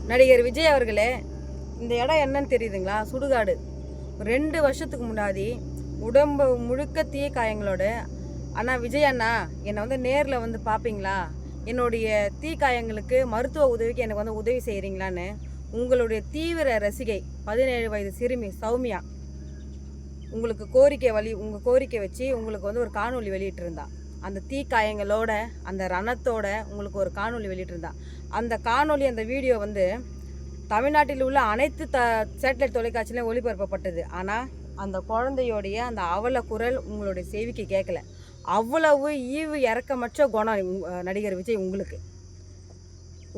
நடிகர் விஜய் அவர்களே, இந்த இடம் என்னன்னு தெரியுதுங்களா? சுடுகாடு. 2 வருஷத்துக்கு முன்னாடி உடம்பு முழுக்க தீ காயங்களோட, அண்ணா விஜய் அண்ணா என்னை வந்து நேரில் வந்து பார்ப்பீங்களா, என்னுடைய தீ காயங்களுக்கு மருத்துவ உதவிக்கு எனக்கு வந்து உதவி செய்கிறீங்களான்னு உங்களுடைய தீவிர ரசிகை 17 வயது சிறுமி சௌமியா உங்களுக்கு உங்கள் கோரிக்கை வச்சு உங்களுக்கு வந்து ஒரு காணொலி வெளியிட்டிருந்தா. அந்த தீ காயங்களோட அந்த ரணத்தோட உங்களுக்கு ஒரு காணொலி வெளியிட்டிருந்தா. அந்த காணொலி அந்த வீடியோ வந்து தமிழ்நாட்டில் உள்ள அனைத்து சேட்டலைட் தொலைக்காட்சியிலையும் ஒளிபரப்பப்பட்டது. ஆனால் அந்த குழந்தையோடைய அந்த அவல குரல் உங்களுடைய செவிக்கு கேட்கல. அவ்வளவு ஈவு இறக்கமற்ற குணம் நடிகர் விஜய்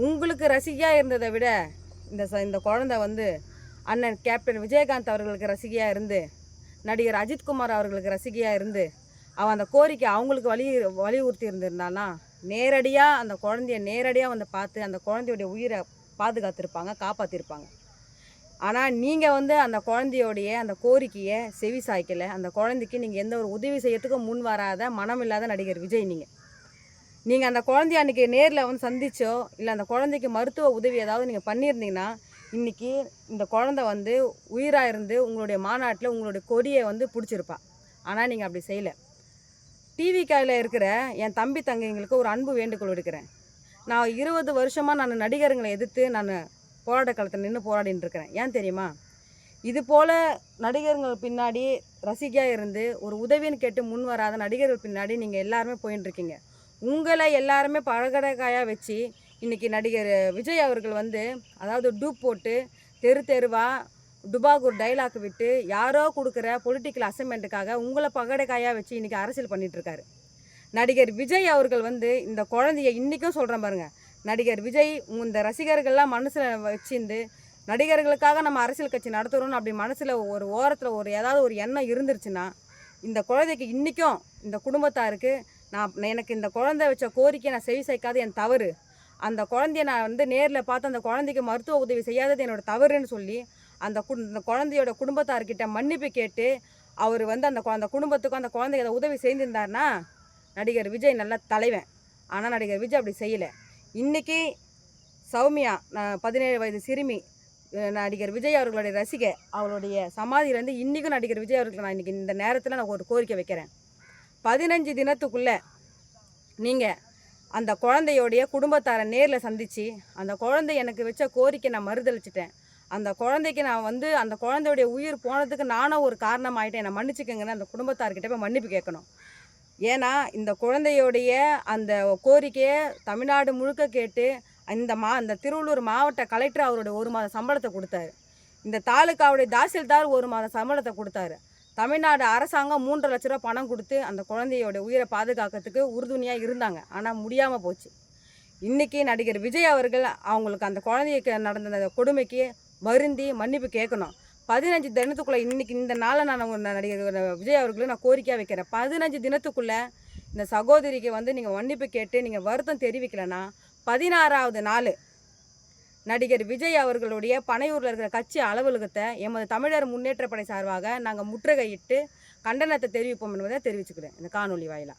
உங்களுக்கு ரசிகையாக இருந்ததை விட இந்த குழந்தை வந்து அண்ணன் கேப்டன் விஜயகாந்த் அவர்களுக்கு ரசிகையாக இருந்து, நடிகர் அஜித்குமார் அவர்களுக்கு ரசிகையாக இருந்து, அவன் அந்த கோரிக்கை அவங்களுக்கு வலியுறுத்தி இருந்திருந்தானா நேரடியாக அந்த குழந்தைய நேரடியாக வந்து பார்த்து அந்த குழந்தையோடைய உயிரை பாதுகாத்திருப்பாங்க, காப்பாற்றிருப்பாங்க. ஆனால் நீங்கள் வந்து அந்த குழந்தையோடைய அந்த கோரிக்கையை செவி சாய்க்கலை. அந்த குழந்தைக்கு நீங்கள் எந்த ஒரு உதவி செய்யறதுக்கும் முன் வராத மனம் இல்லாத நடிகர் விஜய். நீங்கள் அந்த குழந்தைய அன்றைக்கி நேரில் வந்து சந்திச்சோ இல்லை அந்த குழந்தைக்கு மருத்துவ உதவி ஏதாவது நீங்கள் பண்ணியிருந்தீங்கன்னா இன்றைக்கி இந்த குழந்தை வந்து உயிராக இருந்து உங்களுடைய மாநாட்டில் உங்களுடைய கொடியை வந்து பிடிச்சிருப்பா. ஆனால் நீங்கள் அப்படி செய்யலை. டிவி காயில் இருக்கிற என் தம்பி தங்கைங்களுக்கு ஒரு அன்பு வேண்டுகோள் எடுக்கிறேன். நான் 20 வருஷமாக நான் நடிகருங்களை எதிர்த்து நான் போராட்ட காலத்தில் நின்று போராடின்னு இருக்கிறேன். ஏன் தெரியுமா? இது போல் நடிகர்கள் பின்னாடி ரசிகையாக இருந்து ஒரு உதவின்னு கேட்டு முன் வராத நடிகர்கள் பின்னாடி நீங்கள் எல்லாருமே போயின்ட்டுருக்கீங்க. உங்களை எல்லாருமே பழகடைக்காயாக வச்சு இன்றைக்கி நடிகர் விஜய் அவர்கள் வந்து அதாவது டூப் போட்டு தெருவாக டுபாகூர் டைலாக் விட்டு யாரோ கொடுக்குற பொலிட்டிக்கல் அசைன்மெண்ட்டுக்காக உங்களை பகடைக்காயாக வச்சு இன்றைக்கி அரசியல் பண்ணிகிட்ருக்காரு. நடிகர் விஜய் அவர்கள் வந்து இந்த குழந்தைய இன்றைக்கும் சொல்கிறேன் பாருங்கள், நடிகர் விஜய் இந்த ரசிகர்கள்லாம் மனசில் வச்சுருந்து நடிகர்களுக்காக நம்ம அரசியல் கட்சி நடத்துகிறோன்னு அப்படி மனசில் ஒரு ஓரத்தில் ஏதாவது ஒரு எண்ணம் இருந்துருச்சுன்னா இந்த குழந்தைக்கு இன்றைக்கும் இந்த குடும்பத்தாருக்கு எனக்கு இந்த குழந்தை வச்ச கோரிக்கை நான் செவி சாய்க்காது என் தவறு, அந்த குழந்தைய நான் வந்து நேரில் பார்த்து அந்த குழந்தைக்கு மருத்துவ உதவி செய்யாதது என்னோடய தவறுன்னு சொல்லி அந்த குழந்தையோட குடும்பத்தார்கிட்ட மன்னிப்பு கேட்டு அவர் வந்து அந்த குடும்பத்துக்கும் அந்த குழந்தைக்கு அதை உதவி செய்திருந்தார்னா நடிகர் விஜய் நல்ல தலைவன். ஆனால் நடிகர் விஜய் அப்படி செய்யலை. இன்றைக்கி சௌமியா 17 வயது சிறுமி நடிகர் விஜய் அவர்களுடைய ரசிகை, அவளுடைய சமாதியிலேருந்து இன்றைக்கும் நடிகர் விஜய் அவர்களுக்கு நான் இன்றைக்கி இந்த நேரத்தில் நான் ஒரு கோரிக்கை வைக்கிறேன். 15 தினத்துக்குள்ளே நீங்கள் அந்த குழந்தையோடைய குடும்பத்தாரை நேரில் சந்தித்து அந்த குழந்தை எனக்கு வச்ச கோரிக்கை நான் மறுதளிச்சிட்டேன், அந்த குழந்தைக்கு நான் வந்து அந்த குழந்தையுடைய உயிர் போனதுக்கு நானும் ஒரு காரணம் ஆகிட்டேன், என்னை மன்னிச்சுக்கங்கன்னு அந்த குடும்பத்தார்கிட்ட போய் மன்னிப்பு கேட்கணும். ஏன்னா இந்த குழந்தையோடைய அந்த கோரிக்கையை தமிழ்நாடு முழுக்க கேட்டு இந்த திருவள்ளூர் மாவட்ட கலெக்டர் அவருடைய 1 மாத சம்பளத்தை கொடுத்தாரு. இந்த தாலுக்காவுடைய தாசில்தார் 1 மாத சம்பளத்தை கொடுத்தாரு. தமிழ்நாடு அரசாங்கம் 3 லட்ச ரூபா பணம் கொடுத்து அந்த குழந்தையோட உயிரை பாதுகாக்கிறதுக்கு உறுதுணையாக இருந்தாங்க. ஆனால் முடியாமல் போச்சு. இன்றைக்கி நடிகர் விஜய் அவர்கள் அவங்களுக்கு அந்த குழந்தைக்கு நடந்த கொடுமைக்கு வருந்தி மன்னிப்பு கேட்கணும். 15 தினத்துக்குள்ளே இன்றைக்கி இந்த நாளை நான் நடிகர் விஜய் அவர்களுக்கு நான் கோரிக்கையாக வைக்கிறேன். 15 தினத்துக்குள்ளே இந்த சகோதரிக்கு வந்து நீங்கள் மன்னிப்பு கேட்டு நீங்கள் வருத்தம் தெரிவிக்கலைன்னா 16வது நாள் நடிகர் விஜய் அவர்களுடைய பனையூரில் இருக்கிற கட்சி அலுவலகத்தை எமது தமிழர் முன்னேற்ற படை சார்பாக நாங்கள் முற்றுகையிட்டு கண்டனத்தை தெரிவிப்போம் என்பதை தெரிவிச்சுக்கிறேன் இந்த காணொலி வாயிலாக.